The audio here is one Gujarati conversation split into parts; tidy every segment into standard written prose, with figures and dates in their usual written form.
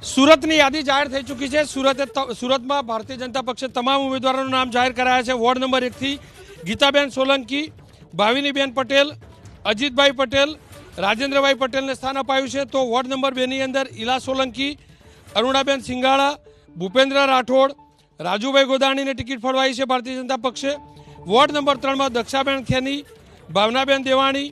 સુરતની યાદી જાહેર થઈ ચૂકી છે। સુરતમાં ભારતીય જનતા પક્ષે તમામ ઉમેદવારોનું નામ જાહેર કરાયા છે। વોર્ડ નંબર 1 થી ગીતાબેન સોલંકી, ભાવિનીબેન પટેલ, અજીતભાઈ પટેલ, રાજેન્દ્રભાઈ પટેલને સ્થાન અપાયું છે। તો વોર્ડ નંબર 2 ની અંદર ઈલા સોલંકી, અરુણાબેન સિંગાળા, ભૂપેન્દ્ર રાઠોડ, રાજુભાઈ ગોદાણીને ટિકિટ ફળવાઈ છે ભારતીય જનતા પક્ષે। વોર્ડ નંબર 3 માં દક્ષાબેન ખેની, ભાવનાબેન દેવાણી,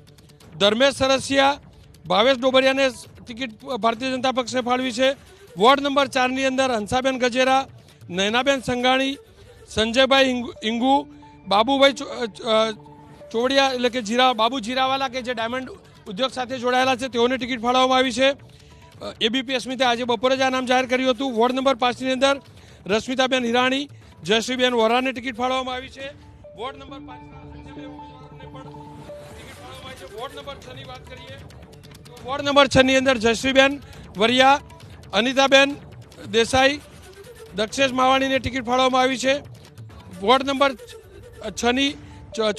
ધર્મેશ સરસિયા, ભાવેશ ડોબરિયાને ટિકિટ ભારતીય જનતા પક્ષે ફાળવી છે। વોર્ડ નંબર 4 ની અંદર હંસાબેન ગજેરા, નયનાબેન સંઘાણી, સંજયભાઈ ઇંગુ, બાબુભાઈ ચોવડિયા એટલે કે બાબુ જીરાવાલા કે જે ડાયમંડ ઉદ્યોગ સાથે જોડાયેલા છે તેઓને ટિકિટ ફાળવવામાં આવી છે। એબીપી અસ્મિતે આજે બપોરે જ આ નામ જાહેર કર્યું હતું। વોર્ડ નંબર 5 ની અંદર રશ્મિતાબેન હિરાણી, જયશ્રીબેન વોરાને ટિકિટ ફાળવવામાં આવી છે। વોર્ડ નંબર 5 ના અન્ય બે ઉમેદવારોને પણ ટિકિટ ફાળવવામાં આવી છે। વોર્ડ નંબર 6 ની વાત કરીએ તો વોર્ડ નંબર 6 ની અંદર જયશ્રીબેન વરિયા, અનિતાબેન દેસાઈ, દક્ષેશ માવાણીને ટિકિટ ફાળવવામાં આવી છે। વોર્ડ નંબર 6 ની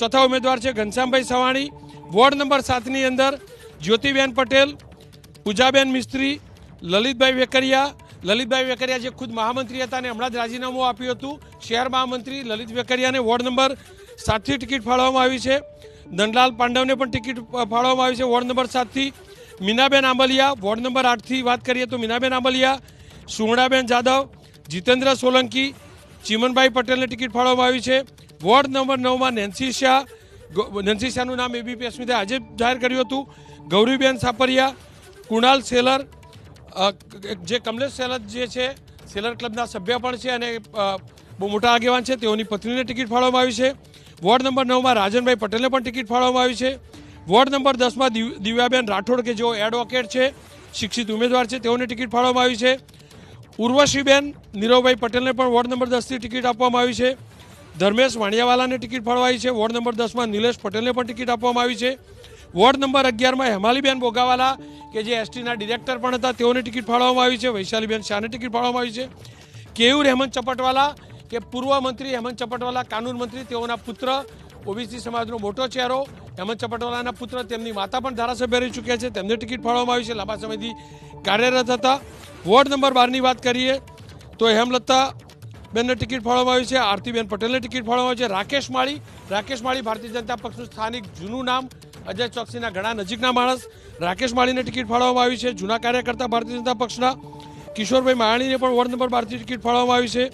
ચોથા ઉમેદવાર છે ઘનશ્યામભાઈ સવાણી। વોર્ડ નંબર 7 ની અંદર જ્યોતિબેન પટેલ, પૂજાબેન મિસ્ત્રી, લલિતભાઈ વેકરિયા જે ખુદ મહામંત્રી હતા અને હમણાં જ રાજીનામું આપ્યું હતું, શહેર મહામંત્રી લલિત વેકરિયાને વોર્ડ નંબર 7 થી ટિકિટ ફાળવવામાં આવી છે। ધનલાલ પાંડવને પણ ટિકિટ ફાળવવામાં આવી છે વોર્ડ નંબર 7 થી। મીનાબેન આંબલિયા, વોર્ડ નંબર 8 થી વાત કરીએ તો મીનાબેન આંબલિયા, સુવર્ણાબેન જાદવ, જીતેન્દ્ર સોલંકી, ચીમનભાઈ પટેલને ટિકિટ ફાળવવામાં આવી છે। વોર્ડ નંબર 9 માં નેન્સી શાહનું નામ એબીપી અસ્મિતે આજે જાહેર કર્યું હતું। ગૌરીબેન સાપરિયા, કુણાલ સેલર, જે કમલેશ સેલર જે છે સેલર ક્લબના સભ્ય પણ છે અને બહુ મોટા આગેવાન છે, તેઓની પત્નીને ટિકિટ ફાળવવામાં આવી છે। વોર્ડ નંબર 9 માં રાજનભાઈ પટેલને પણ ટિકિટ ફાળવવામાં આવી છે। વોર્ડ નંબર 10 માં દિવ્યાબેન રાઠોડ કે જેઓ એડવોકેટ છે, શિક્ષિત ઉમેદવાર છે, તેઓને ટિકિટ ફાળવવામાં આવી છે। ઉર્વશીબેન નીરવભાઈ પટેલને પણ વોર્ડ નંબર 10 થી ટિકિટ આપવામાં આવી છે। ધર્મેશ વાણિયાવાલાને ટિકિટ ફાળવાઈ છે। વોર્ડ નંબર 10 માં નિલેશ પટેલને પણ ટિકિટ આપવામાં આવી છે। વોર્ડ નંબર 11 માં હેમાલીબેન બોગાવાલા કે જે એસટીના ડિરેક્ટર પણ હતા, તેઓને ટિકિટ ફાળવવામાં આવી છે। વૈશાલીબેન શાહને ટિકિટ ફાળવવામાં આવી છે। કેયુર હેમંત ચપટવાલા કે પૂર્વ મંત્રી હેમંત ચપટવાલા, કાનૂન મંત્રી, તેઓના પુત્ર, ઓબીસી સમાજનો મોટો ચહેરો હેમંત ચપટવાલાના પુત્ર, તેમની માતા પણ ધારાસભ્ય રહી ચૂક્યા છે, તેમને ટિકિટ ફાળવવામાં આવી છે, લાંબા સમયથી કાર્યરત હતા। વોર્ડ નંબર 12 ની વાત કરીએ તો હેમલતા બેનને ટિકિટ ફાળવવામાં આવી છે। આરતીબેન પટેલને ટિકિટ ફાળવવામાં આવી છે। રાકેશ માળી ભારતીય જનતા પક્ષનું સ્થાનિક જૂનું નામ, અજય ચોકસીના ઘણા નજીકના માણસ રાકેશ માળીને ટિકિટ ફાળવવામાં આવી છે, જૂના કાર્યકર્તા ભારતીય જનતા પક્ષના। કિશોરભાઈ માયાણીને પણ વોર્ડ નંબર 12 થી ટિકિટ ફાળવવામાં આવી છે।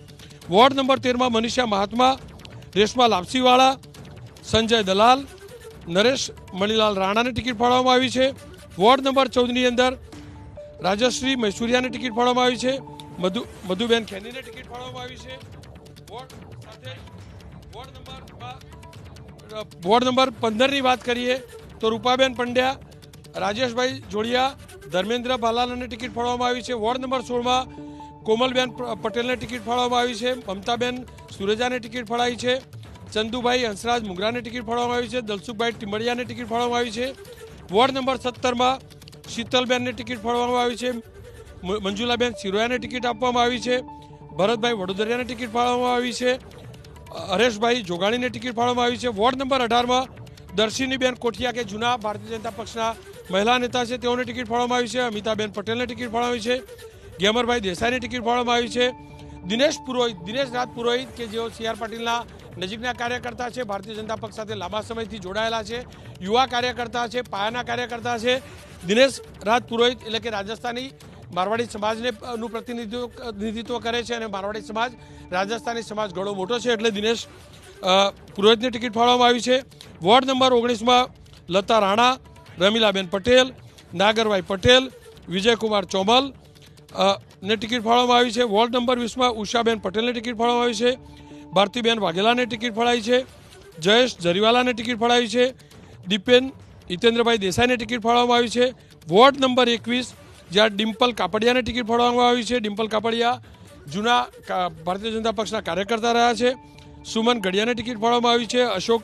વોર્ડ નંબર 13 માં મનીષા મહાત્મા, રેશમા લાપસીવાળા, સંજય દલાલ, નરેશ મણિલાલ રાણાને ટિકિટ ફાળવવામાં આવી છે। વોર્ડ નંબર 14 ની અંદર રાજશ્રી મૈસુરિયાને ટિકિટ ફાળવવામાં આવી છે। મધુબેન ખેનીને ટિકિટ ફાળવવામાં આવી છે। વોર્ડ નંબર 15 ની વાત કરીએ તો રૂપાબેન પંડ્યા, રાજેશભાઈ જોડિયા, ધર્મેન્દ્ર ભાલાલાને ટિકિટ ફાળવવામાં આવી છે। વોર્ડ નંબર 16 માં કોમલબેન પટેલને ટિકિટ ફાળવવામાં આવી છે। મમતાબેન સુરેજાને ટિકિટ ફાળવી છે। ચંદુભાઈ હંસરાજ મુગરાને ટિકિટ ફાળવવામાં આવી છે। દલસુખભાઈ ટીમડિયાને ટિકિટ ફાળવવામાં આવી છે। વોર્ડ નંબર 17 માં શીતલબેનને ટિકિટ ફાળવવામાં આવી છે। મંજુલાબેન સિરોયાને ટિકિટ આપવામાં આવી છે। ભરતભાઈ વડોદરિયાને ટિકિટ ફાળવવામાં આવી છે। હરેશભાઈ જોગાણીને ટિકિટ ફાળવવામાં આવી છે। વોર્ડ નંબર 18 માં દર્શિનીબેન કોઠિયા કે જૂના ભારતીય જનતા પક્ષના મહિલા નેતા છે, તેઓને ટિકિટ ફાળવવામાં આવી છે। અમિતાબેન પટેલને ટિકિટ ફાળવવામાં આવી છે। ગેમરભાઈ દેસાઈને ટિકિટ ફાળવવામાં આવી છે। દિનેશ રાજ પુરોહિત કે જેઓ સીઆર પાટીલના નજીકના કાર્યકર્તા છે, ભારતીય જનતા પક્ષ સાથે લાંબા સમયથી જોડાયેલા છે, યુવા કાર્યકર્તા છે, પાયાના કાર્યકર્તા છે। દિનેશ રાજ પુરોહિત એટલે કે રાજસ્થાની મારવાડી સમાજનું પ્રતિનિધિત્વ કરે છે અને મારવાડી સમાજ રાજસ્થાની સમાજ ઘણો મોટો છે, એટલે દિનેશ પુરોહિતને ટિકિટ ફાળવવામાં આવી છે। વોર્ડ નંબર 19 માં લતા રાણા, રમીલાબેન પટેલ, નાગરભાઈ પટેલ, વિજયકુમાર ચોમલ ને ટિકિટ ફાળવવામાં આવી છે। વોર્ડ નંબર 20 માં ઉષાબેન પટેલને ટિકિટ ફાળવવામાં આવી છે। ભારતીબેન વાઘેલાને ટિકિટ ફાળવી છે। જયેશ જરીવાલાને ટિકિટ ફાળવી છે। દીપેન હિતેન્દ્રભાઈ દેસાઈને ટિકિટ ફાળવવામાં આવી છે। વોર્ડ નંબર 21 જ્યાં ડિમ્પલ કાપડિયાને ટિકિટ ફાળવવામાં આવી છે। ડિમ્પલ કાપડિયા જૂના ભારતીય જનતા પક્ષના કાર્યકર્તા રહ્યા છે। સુમન ગઢિયાને ટિકિટ ફાળવવામાં આવી છે। અશોક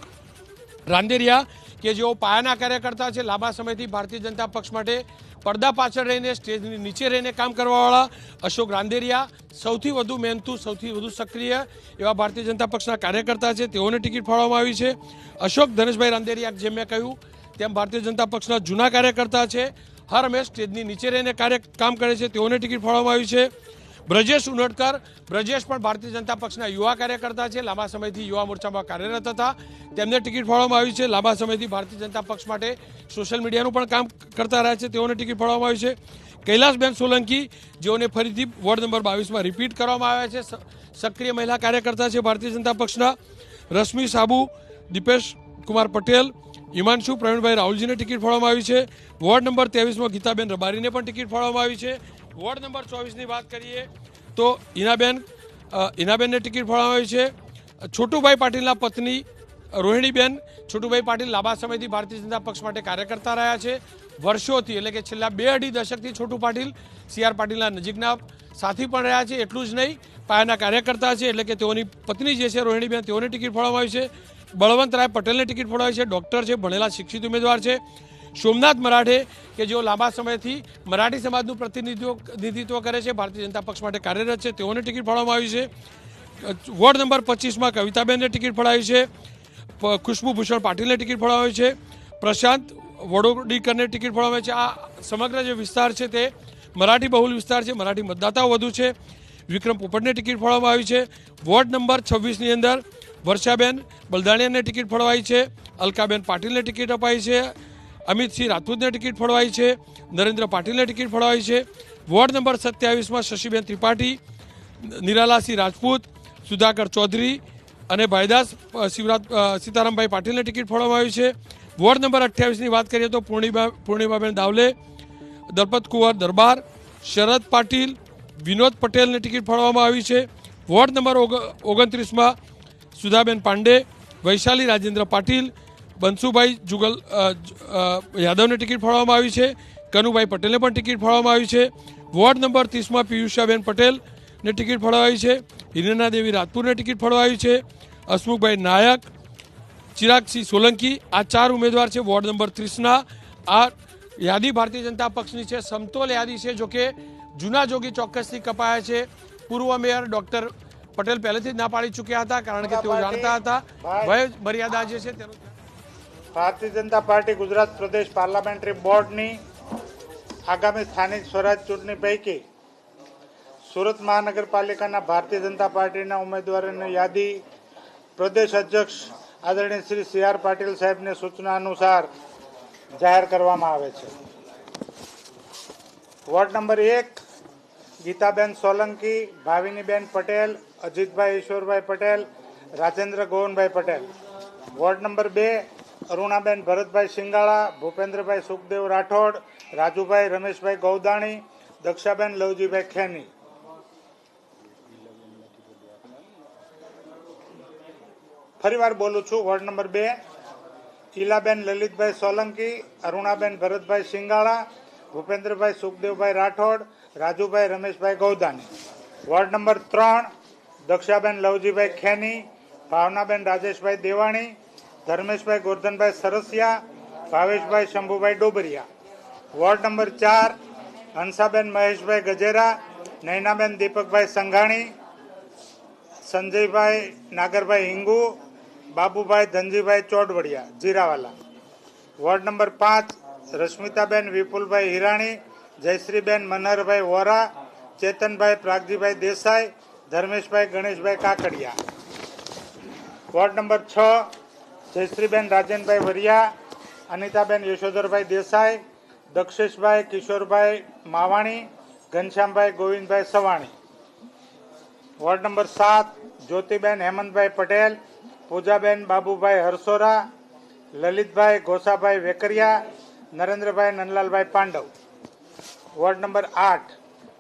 રાંદેરિયા કે જેઓ પાયાના કાર્યકર્તા છે, લાંબા સમયથી ભારતીય જનતા પક્ષ માટે પડદા પાછળ રહીને સ્ટેજની નીચે રહીને કામ કરવાવાળા અશોક રાંદેરિયા સૌથી વધુ મહેનતુ, સૌથી વધુ સક્રિય એવા ભારતીય જનતા પક્ષના કાર્યકર્તા છે, તેઓને ટિકિટ ફાળવવામાં આવી છે। અશોક ધનેશભાઈ રાંદેરિયા, જેમ મેં કહ્યું તેમ ભારતીય જનતા પક્ષના જૂના કાર્યકર્તા છે। હર હંમેશ સ્ટેજની નીચે રહીને કામ કરે છે તેઓને ટિકિટ ફાળવવામાં આવી છે। બ્રજેશ ઉનડકર, બ્રજેશ પણ ભારતીય જનતા પક્ષના યુવા કાર્યકર્તા છે, લાંબા સમયથી યુવા મોરચામાં કાર્યરત હતા, તેમને ટિકિટ ફાળવવામાં આવી છે। લાંબા સમયથી ભારતીય જનતા પક્ષ માટે સોશિયલ મીડિયાનું પણ કામ કરતા રહ્યા છે, તેઓને ટિકિટ ફાળવવામાં આવી છે। કૈલાસબેન સોલંકી, જેઓને ફરીથી વોર્ડ નંબર 22માં રિપીટ કરવામાં આવ્યા છે, સક્રિય મહિલા કાર્યકર્તા છે ભારતીય જનતા પક્ષના। રશ્મિ સાબુ, દીપેશ કુમાર પટેલ, હિમાંશુ પ્રવીણભાઈ રાહુલજીને ટિકિટ ફાળવવામાં આવી છે। વોર્ડ નંબર 23માં ગીતાબેન રબારીને પણ ટિકિટ ફાળવવામાં આવી છે। વોર્ડ નંબર 24ની વાત કરીએ તો હિનાબેનને ટિકિટ ફાળવવામાં આવી છે। છોટુભાઈ પાટીલના પત્ની રોહિણીબેન, છોટુભાઈ પાટીલ લાંબા સમયથી ભારતીય જનતા પક્ષ માટે કાર્ય કરતા રહ્યા છે, વર્ષોથી, એટલે કે છેલ્લા 2-2.5 દશકથી છોટુ પાટીલ CR પાટીલના નજીકના સાથી પણ રહ્યા છે। એટલું જ નહીં, પાયાના કાર્યકર્તા છે, એટલે કે તેઓની પત્ની જે છે રોહિણીબેન, તેઓને ટિકિટ ફાળવવામાં આવી છે। બળવંતરાય પટેલને ટિકિટ ફાળવાઈ છે, ડૉક્ટર છે, ભણેલા શિક્ષિત ઉમેદવાર છે। સોમનાથ મરાઠે, કે જેઓ લાંબા સમયથી મરાઠી સમાજનું પ્રતિનિધિત્વ કરે છે, ભારતીય જનતા પક્ષ માટે કાર્યરત છે, તેઓને ટિકિટ ફાળવવામાં આવી છે। વોર્ડ નંબર 25માં કવિતાબેનને ટિકિટ ફાળવી છે। ખુશ્બુ પાટીલને ટિકિટ ફાળવવામાં આવી છે। પ્રશાંત વડોદીકરને ટિકિટ ફાળવવામાં આવી છે। આ સમગ્ર જે વિસ્તાર છે તે મરાઠી બહુલ વિસ્તાર છે, મરાઠી મતદાતાઓ વધુ છે। વિક્રમ પોપટને ટિકિટ ફાળવવામાં આવી છે। વોર્ડ નંબર 26ની અંદર વર્ષાબેન બલદાણિયાને ટિકિટ ફાળવાઈ છે, અલકાબેન પાટીલને ટિકિટ અપાઈ છે, અમિતસિંહ રાજપૂતને ટિકિટ ફાળવાઈ છે, નરેન્દ્ર પાટીલને ટિકિટ ફાળવાઈ છે। વોર્ડ નંબર 27માં શશીબેન ત્રિપાઠી, નિરાલાસિંહ રાજપૂત, સુધાકર ચૌધરી અને ભાઈદાસ સીતારામભાઈ પાટીલને ટિકિટ ફાળવવામાં આવી છે। વોર્ડ નંબર 28ની વાત કરીએ તો પૂર્ણિમાબેન દાવલે, દલપત કુંવર દરબાર, શરદ પાટીલ, વિનોદ પટેલને ટિકિટ ફાળવવામાં આવી છે। વોર્ડ નંબર 29માં સુધાબેન પાંડે, વૈશાલી રાજેન્દ્ર પાટીલ, બંસુભાઈ જુગલ યાદવને ટિકિટ ફાળવવામાં આવી છે। કનુભાઈ પટેલને પણ ટિકિટ ફાળવવામાં આવી છે। વોર્ડ નંબર 30માં પિયુષાબેન પટેલને ટિકિટ ફાળવાઈ છે। હિરેના દેવી રાજપૂતને ટિકિટ ફાળવાઈ છે। હસમુખભાઈ નાયક, ચિરાગસિંહ સોલંકી, આ 4 ઉમેદવાર છે વોર્ડ નંબર 30ના। આ યાદી ભારતીય જનતા પક્ષની છે, સમતોલ યાદી છે, જોકે જૂના જોગી ચોક્કસથી કપાયા છે। પૂર્વ મેયર ડૉક્ટર પટેલ પહેલેથી જ ના પાડી ચૂક્યા હતા, કારણ કે તેઓ જાણતા હતા વય મર્યાદા જે છે તેનું। ભારતીય જનતા પાર્ટી ગુજરાત પ્રદેશ પાર્લામેન્ટરી બોર્ડની આગામી સ્થાનિક સ્વરાજ ચૂંટણી પૈકી સુરત મહાનગરપાલિકાના ભારતીય જનતા પાર્ટીના ઉમેદવારોની યાદી પ્રદેશ અધ્યક્ષ આદરણીય શ્રી CR પાટીલ સાહેબની સૂચના અનુસાર જાહેર કરવામાં આવે છે। Ward number 1 Gitaben Solanki, ભાવિનીબેન Patel, Ajitbhai Ishwarbhai Patel, Rajendra ગોવનભાઈ Patel. Ward number 2 Arunaben Bharatbhai સિંગાળા, Bhupendrabhai Sukhdev Rathod, Rajubhai Rameshbhai Gaudani, દક્ષાબેન લવજીભાઈ ખેની। ફરીવાર બોલું છું, ward number 2 Ilaben Lalitbhai Solanki, Arunaben Bharatbhai સિંગાળા, Bhupendrabhai Sukhdevbhai Rathod, Rajubhai Rameshbhai Gaudani. Ward number 3 દક્ષાબેન લવજીભાઈ ખેની, ભાવનાબેન રાજેશભાઈ દેવાણી, ધર્મેશભાઈ ગોરધનભાઈ સરસિયા, ભાવેશભાઈ શંભુભાઈ ડોબરિયા। વોર્ડ નંબર 4 હંસાબેન મહેશભાઈ ગજેરા, નૈનાબેન દીપકભાઈ સંઘાણી, સંજયભાઈ નાગરભાઈ હિંગુ, બાબુભાઈ ધનજીભાઈ ચોડવડિયા જીરાવાલા। વોર્ડ નંબર 5 રશ્મિતાબેન વિપુલભાઈ હિરાણી, જયશ્રીબેન મનહરભાઈ વોરા, ચેતનભાઈ પ્રાગજીભાઈ દેસાઈ, ધર્મેશભાઈ ગણેશભાઈ કાકડિયા। વોર્ડ નંબર 6 જયશ્રીબેન રાજેનભાઈ વરિયા, અનિતાબેન યશોધરભાઈ દેસાઈ, દક્ષેશભાઈ કિશોરભાઈ માવાણી, ઘનશ્યામભાઈ ગોવિંદભાઈ સવાણી। વોર્ડ નંબર 7 જ્યોતિબેન હેમંતભાઈ પટેલ, પૂજાબેન બાબુભાઈ હરસોરા, લલિતભાઈ ગોસાભાઈ વેકરિયા, નરેન્દ્રભાઈ નંદલાલભાઈ પાંડવ। વોર્ડ નંબર 8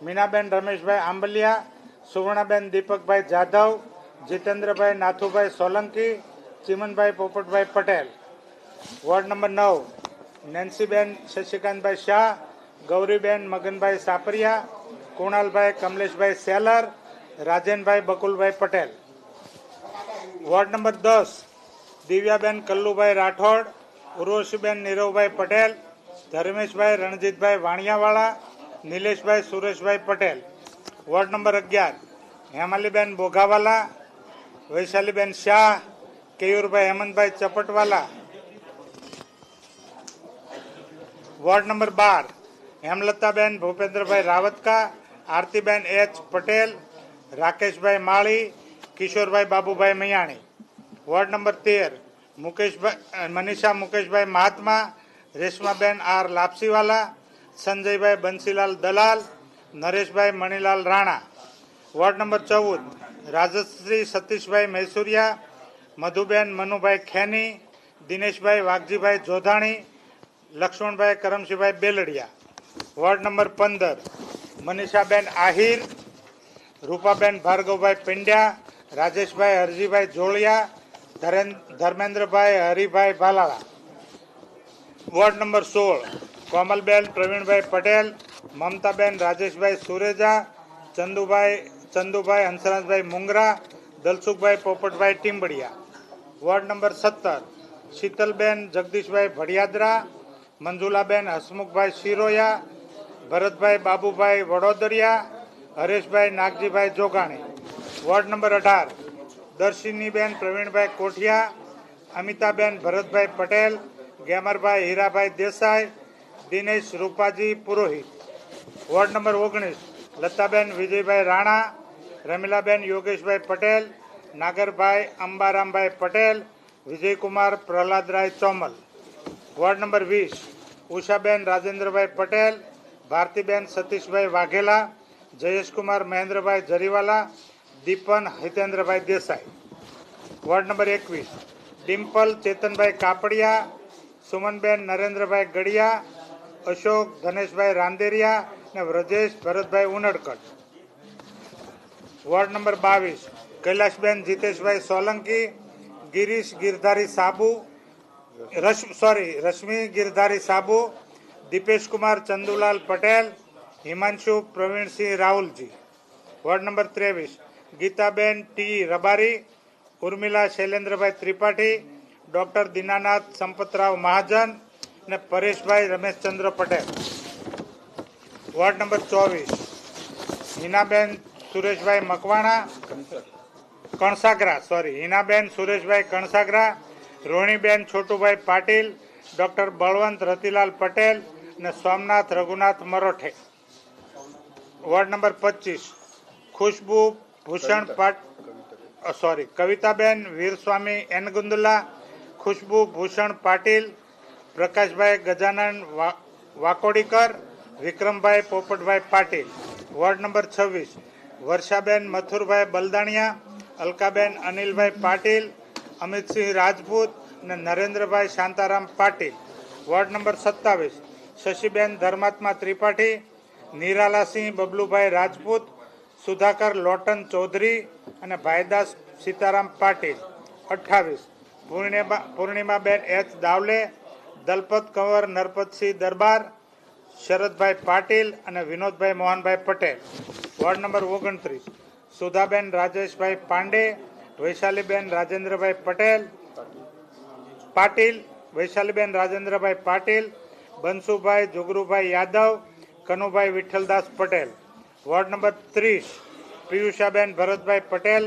મીનાબેન રમેશભાઈ આંબલિયા, સુવર્ણાબેન દીપકભાઈ Jadhav, જીતેન્દ્રભાઈ Nathubhai Solanki, Chimanbhai Popatbhai Patel. Ward number 9 Nancyben Shashikantbhai Shah, Gauriben Maganbhai Sapariya, Kunalbhai Kamleshbhai Selar, Rajenbhai Bakulbhai Patel. Ward number 10 Divyaben Kallubhai Rathod, Urvashiben Niravbhai Patel, Dharmeshbhai Ranjitbhai Vaniyawala, Nileshbhai Sureshbhai Patel. Ward number 11 Hemaliben Boghawala, Vaishaliben Shah, Keyurbhai Hemantbhai Chapatwala. Ward number 12 Hemlataben Bhupendrabhai Ravatka, Aartiben H Patel, Rakeshbhai Mali, Kishorbhai Babubhai Maiyani. Ward number 13 Manisha Mukeshbhai Mahatma, Reshmaben R Lapsiwala, Sanjaybhai Bansilal Dalal, Nareshbhai Manilal Rana. Ward number 14 Rajshree Satishbhai Maisuriya, Madhuben Manubhai Kheni, Dineshbhai Vaghjibhai Jodhani, Laxmanbhai Karamshibhai Beldiya. Ward number 15 Manishaben Ahir, Rupaben Bhargavbhai Pindya, Rajeshbhai Harjibhai Joliya, Dharmendrabhai Haribhai Bhalala. Ward number 16 Komalben Pravinbhai Patel, Mamtaben Rajeshbhai Sureja, Chandubhai Hansrajbhai Mungra, Dalsukhbhai Popatbhai Timbadiya. Ward number 17 Shitalben Jagdishbhai Bhadiyadra, Manjulaben Hasmukhbhai Shiroya, Bharatbhai Babubhai Vadodariya, Hareshbhai Nagjibhai Jogani. Ward number 18 Darshiniben Pravinbhai Kothiya, Amitaben Bharatbhai Patel, Gemarbhai Hirabhai Desai, Dinesh Rupaji Purohit. Ward number 19 Lataben Vijaybhai Rana, Ramilaben Yogeshbhai Patel, Nagarbhai Ambarambhai Patel, Vijaykumar Prahladrai Chomal. Ward number 20 Ushaben Rajendrabhai Patel, Bhartiben Satishbhai Vaghela, Jayeshkumar Mahendrabhai Jariwala, Dipan Hitendrabhai Desai. Ward number 21 Dimple Chetanbhai Kapadia, Sumanben Narendrabhai Gadiya, Ashok Dhaneshbhai Randeriya અને Vrajesh Bharatbhai Unadkat. Ward number 22 Kailashben Jiteshbhai Solanki, Girish Girdhari Sabu, Rashmi Girdhari Sabu, Dipeshkumar Chandulal Patel, Himanshu Pravinsinh Rahulji. Ward number 23 Gitaben T Rabari, Urmila Shailendrabhai Tripathi, doctor Dinanath Sampatrao Mahajan અને Pareshbhai Rameshchandra Patel. Ward number 24 Hinaben Sureshbhai Makwana Hinaben Sureshbhai Kansagara, Rohiniben Chhotubhai Patil, doctor Balwant Ratilal Patel અને Somnath Raghunath Marothe. Ward number 25 Khushbu Bhushan Kavitaben Veeraswami N Gundla, Khushbu Bhushan Patil, Prakashbhai Gajanan Wakodikar, Vikrambhai Popatbhai Patil. Ward number 26 Varshaben Mathurbhai Baldaniya, Alkaben Anilbhai Patil, Amitsinh Rajput અને નરેન્દ્રભાઈ શાંતારામ પાટીલ. વોર્ડ નંબર 27 શશીબેન ધર્માત્મા ત્રિપાઠી, નિરાલાસિંહ બબલુભાઈ રાજપૂત, સુધાકર લોટન ચૌધરી અને ભાઈદાસ સીતારામ પાટીલ. 28 પૂર્ણિમાબેન એચ દાવલે, દલપત કંવર નરપતસિંહ દરબાર, શરદભાઈ પાટીલ અને વિનોદભાઈ મોહનભાઈ પટેલ. વોર્ડ નંબર 29 સુધાબેન રાજેશભાઈ પાંડે, વૈશાલીબેન રાજેન્દ્રભાઈ પાટીલ, વૈશાલીબેન રાજેન્દ્રભાઈ પાટીલ, બંસુભાઈ જોગરુભાઈ યાદવ, કનુભાઈ વિઠ્ઠલદાસ પટેલ. વોર્ડ નંબર 30 પિયુષાબેન ભરતભાઈ પટેલ,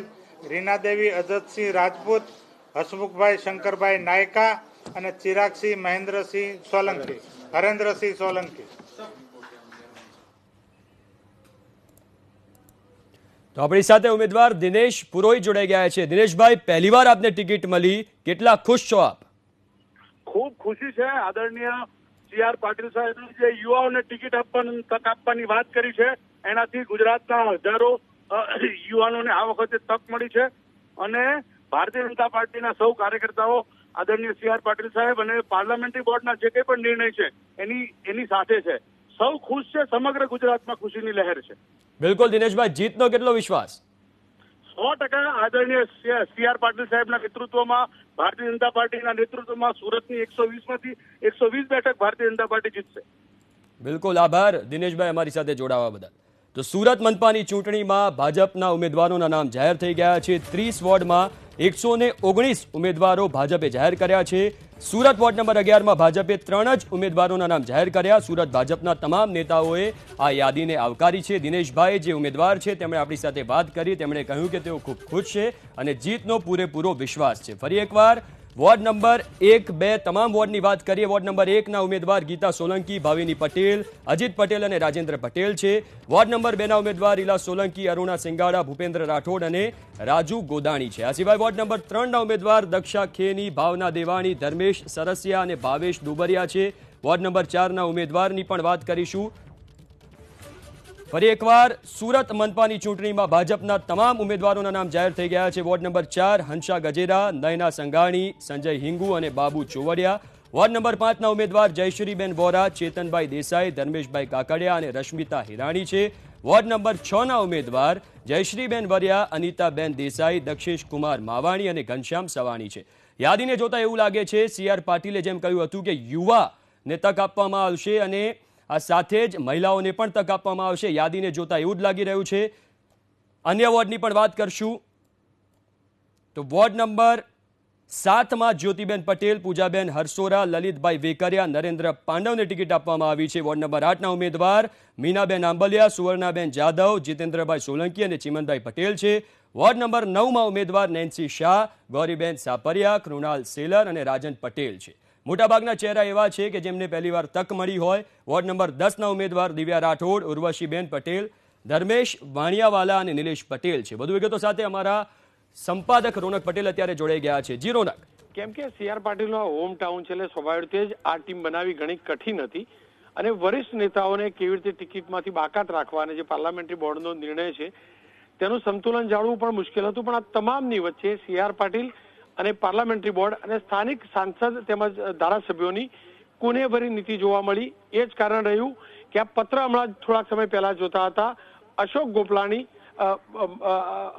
રીનાદેવી અજતસિંહ રાજપૂત, હસમુખભાઈ શંકરભાઈ નાયકા અને ચિરાગસિંહ હરેન્દ્રસિંહ સોલંકી. તો આપણી સાથે ઉમેદવાર દિનેશ પુરોહિત જોડાઈ ગયા છે. દિનેશભાઈ, પહેલીવાર આપને ટિકિટ મળી, કેટલા ખુશ છો આપ? ખૂબ ખુશી છે. આદરણીય CR પાટીલ સાહેબ જે યુવાઓને ટિકિટ આપવાની તક આપવાની વાત કરી છે, એનાથી ગુજરાતના હજારો યુવાનોને આ વખતે તક મળી છે અને ભારતીય જનતા પાર્ટીના સૌ કાર્યકર્તાઓ આદરણીય CR પાટીલ સાહેબ અને પાર્લામેન્ટરી બોર્ડના જે કંઈ પણ નિર્ણય છે એની સાથે છે. સૌ ખુશ છે. સમગ્ર ગુજરાતમાં ખુશીની લહેર છે. બિલકુલ દિનેશભાઈ, જીતનો કેટલો વિશ્વાસ? 100% આદરણીય CR પાટીલ સાહેબના નેતૃત્વમાં, ભારતીય જનતા પાર્ટીના નેતૃત્વમાં સુરતની 120માંથી 120 બેઠક ભારતીય જનતા પાર્ટી જીતશે. બિલકુલ, આભાર દિનેશભાઈ અમારી સાથે જોડાવા બદલ. તો સુરત મનપાની ચૂંટણીમાં ભાજપના ઉમેદવારોના નામ જાહેર થઈ ગયા છે. 30 વોર્ડમાં 119 ઉમેદવારો ભાજપે જાહેર કર્યા છે. સુરત વોર્ડ નંબર 11માં ભાજપે 3 જ ઉમેદવારોના નામ જાહેર કર્યા. સુરત ભાજપના તમામ નેતાઓએ આ યાદીને આવકારી છે. દિનેશભાઈ જે ઉમેદવાર છે તેમણે આપણી સાથે વાત કરી, તેમણે કહ્યું કે તેઓ ખૂબ ખુશ છે અને જીતનો પૂરેપૂરો વિશ્વાસ છે. ફરી એકવાર વોર્ડ નંબર 1, 2 તમામ વોર્ડની વાત કરીએ. વોર્ડ નંબર 1ના ઉમેદવાર ગીતા સોલંકી, ભાવિની પટેલ, અજીત પટેલ અને રાજેન્દ્ર પટેલ છે. વોર્ડ નંબર 2ના ઉમેદવાર ઈલા સોલંકી, અરુણા સિંગાડા, ભૂપેન્દ્ર રાઠોડ અને રાજુ ગોદાણી છે. આ સિવાય વોર્ડ નંબર 3ના ઉમેદવાર દક્ષા ખેની, ભાવના દેવાણી, ધર્મેશ સરસિયા અને ભાવેશ દુબરિયા છે. વોર્ડ નંબર 4ના ઉમેદવારની પણ વાત કરીશું. ફરી એકવાર સુરત મનપાની ચૂંટણીમાં ભાજપના તમામ ઉમેદવારોના નામ જાહેર થઈ ગયા છે. વોર્ડ નંબર 4 હંસા ગજેરા, નયના સંઘાણી, સંજય હિંગુ અને બાબુ ચોવડિયા. વોર્ડ નંબર 5ના ઉમેદવાર જયશ્રીબેન વોરા, ચેતનભાઈ દેસાઈ, ધર્મેશભાઈ કાકડિયા અને રશ્મિતા હિરાણી છે. વોર્ડ નંબર 6ના ઉમેદવાર જયશ્રીબેન વરિયા, અનિતાબેન દેસાઈ, દક્ષેશ કુમાર માવાણી અને ઘનશ્યામ સવાણી છે. યાદીને જોતા એવું લાગે છે CR પાટીલે જેમ કહ્યું હતું કે યુવાને તક આપવામાં આવશે અને આ સાથે જ મહિલાઓને પણ તક આપવામાં આવશે. યાદીને જોતા એવું જ લાગી રહ્યું છે. અન્ય વોર્ડની પણ વાત કરશું તો વોર્ડ નંબર 7માં જ્યોતિબેન પટેલ, પૂજાબેન હરસોરા, લલિતભાઈ વેકરિયા, નરેન્દ્ર પાંડવને ટિકિટ આપવામાં આવી છે. વોર્ડ નંબર 8ના ઉમેદવાર મીનાબેન આંબલિયા, સુવર્ણાબેન જાદવ, જીતેન્દ્રભાઈ સોલંકી અને ચિમનભાઈ પટેલ છે. વોર્ડ નંબર 9માં ઉમેદવાર નેન્સી શાહ, ગૌરીબેન સાપરિયા, કૃણાલ સેલર અને રાજન પટેલ છે. મોટાભાગના ચહેરા એવા છે કે જેમને પહેલીવાર તક મળી હોય. વોર્ડ નંબર 10ના ઉમેદવાર દિવ્યા રાઠોડ, ઉર્વશીબેન પટેલ, ધર્મેશ વાણિયાવાલા અને નિલેશ પટેલ છે. વધુ વિગતો સાથે અમારા સંપાદક રોનક પટેલ અત્યારે જોડાઈ ગયા છે. જી રોનક. કેમ કે CR પાટીલનો હોમ ટાઉન છે એટલે સ્વાભાવિક રીતે જ આ ટીમ બનાવી ઘણી કઠિન હતી અને વરિષ્ઠ નેતાઓને કેવી રીતે ટિકિટમાંથી બાકાત રાખવા અને જે પાર્લામેન્ટરી બોર્ડનો નિર્ણય છે તેનું સંતુલન જાળવવું પણ મુશ્કેલ હતું. પણ આ તમામની વચ્ચે CR પાટીલ અને પાર્લામેન્ટરી બોર્ડ અને સ્થાનિક સાંસદ તેમજ ધારાસભ્યોની કુનેભરી નીતિ જોવા મળી. એ જ કારણ રહ્યું કે આ પત્ર હમણાં થોડાક સમય પહેલા જોતા હતા. અશોક ગોપલાણી,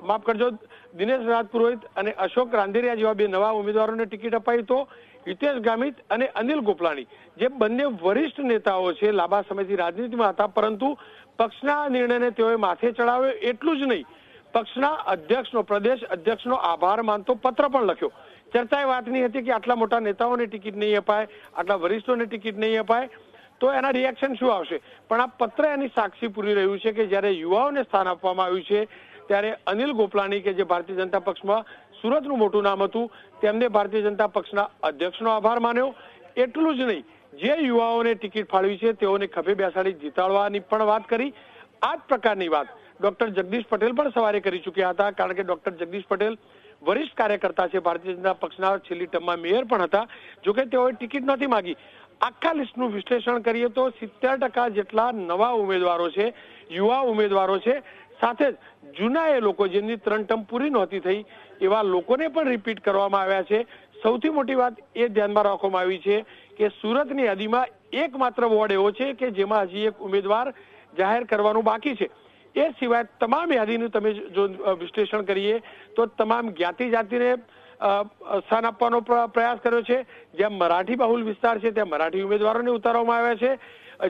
માફ કરજો, દિનેશ રાજપુરોહિત અને અશોક રાંદેરિયા જેવા બે નવા ઉમેદવારોને ટિકિટ અપાઈ તો હિતેશ ગામિત અને અનિલ ગોપલાણી જે બંને વરિષ્ઠ નેતાઓ છે, લાંબા સમયથી રાજનીતિમાં હતા, પરંતુ પક્ષના નિર્ણયને તેઓએ માથે ચડાવ્યો. એટલું જ નહીં, પક્ષના અધ્યક્ષનો, પ્રદેશ અધ્યક્ષનો આભાર માનતો પત્ર પણ લખ્યો. ચર્ચા એ વાતની હતી કે આટલા મોટા નેતાઓને ટિકિટ નહીં અપાય, આટલા વરિષ્ઠોને ટિકિટ નહીં અપાય તો એના રિએક્શન શું આવશે. પણ આ પત્ર એની સાક્ષી પૂરી રહ્યું છે કે જ્યારે યુવાઓને સ્થાન આપવામાં આવ્યું છે ત્યારે અનિલ ગોપલાણી કે જે ભારતીય જનતા પક્ષમાં સુરતનું મોટું નામ હતું તેમને ભારતીય જનતા પક્ષના અધ્યક્ષનો આભાર માન્યો. એટલું જ નહીં, જે યુવાઓને ટિકિટ ફાળવી છે તેઓને ખભે બેસાડી જીતાડવાની પણ વાત કરી. આ જ પ્રકારની વાત ડોક્ટર જગદીશ પટેલ પણ સવારે કરી ચૂક્યા હતા, કારણ કે ડોક્ટર જગદીશ પટેલ વરિષ્ઠ કાર્યકર્તા છે, ભારતીય જનતા પક્ષના છેલ્લી ટર્મમાં મેયર પણ હતા. જોકે તેઓએ ટિકિટ નહોતી માંગી. આખા લિસ્ટનું વિશ્લેષણ કરીએ તો 70% જેટલા નવા ઉમેદવારો છે, યુવા ઉમેદવારો છે, સાથે જ જૂના એ લોકો જેમની 3 ટર્મ પૂરી નહોતી થઈ એવા લોકોને પણ રિપીટ કરવામાં આવ્યા છે. સૌથી મોટી વાત એ ધ્યાનમાં રાખવામાં આવી છે કે સુરતની યાદીમાં એકમાત્ર વોર્ડ એવો છે કે જેમાં હજી એક ઉમેદવાર જાહેર કરવાનું બાકી છે. એ સિવાય તમામ યાદીનું તમે જો વિશ્લેષણ કરીએ તો તમામ જ્ઞાતિ જાતિને સ્થાન આપવાનો પ્રયાસ કર્યો છે. જ્યાં મરાઠી બહુલ વિસ્તાર છે ત્યાં મરાઠી ઉમેદવારોને ઉતારવામાં આવ્યા છે.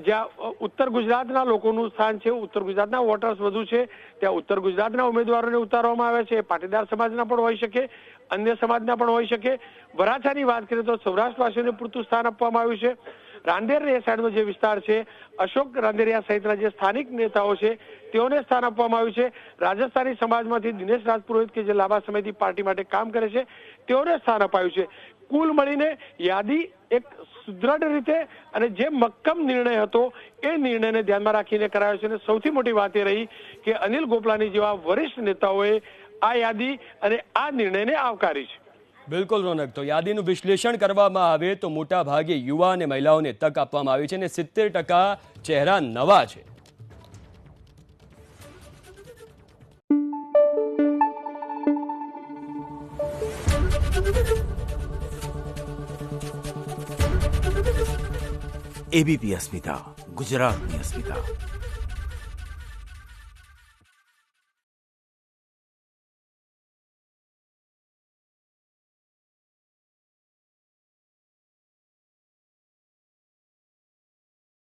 જ્યાં ઉત્તર ગુજરાતના લોકોનું સ્થાન છે, ઉત્તર ગુજરાતના વોટર્સ વધુ છે, ત્યાં ઉત્તર ગુજરાતના ઉમેદવારોને ઉતારવામાં આવ્યા છે. પાટીદાર સમાજના પણ હોઈ શકે, અન્ય સમાજના પણ હોઈ શકે. વરાછાની વાત કરીએ તો સૌરાષ્ટ્રવાસીઓને પૂરતું સ્થાન આપવામાં આવ્યું છે. રાંદેર એ સાઈડનો જે વિસ્તાર છે, અશોક રાંદેરિયા સહિતના જે સ્થાનિક નેતાઓ છે તેઓને સ્થાન આપવામાં આવ્યું છે. રાજસ્થાની સમાજમાંથી દિનેશ રાજપુરોહિત કે જે લાંબા સમયથી પાર્ટી માટે કામ કરે છે તેઓને સ્થાન અપાયું છે. કુલ મળીને યાદી એક સુદ્રઢ રીતે અને જે મક્કમ નિર્ણય હતો એ નિર્ણયને ધ્યાનમાં રાખીને કરાયો છે. અને સૌથી મોટી વાત એ રહી કે અનિલ ગોપલાણી જેવા વરિષ્ઠ નેતાઓએ આ યાદી અને આ નિર્ણયને આવકારી છે. બિલકુલ રોનક. તો યાદીનું વિશ્લેષણ કરવામાં આવે તો મોટા ભાગે યુવા અને મહિલાઓને તક આપવામાં આવી છે અને 70% ચહેરા નવા છે. ABP અસ્મિતા, ગુજરાતની અસ્મિતા.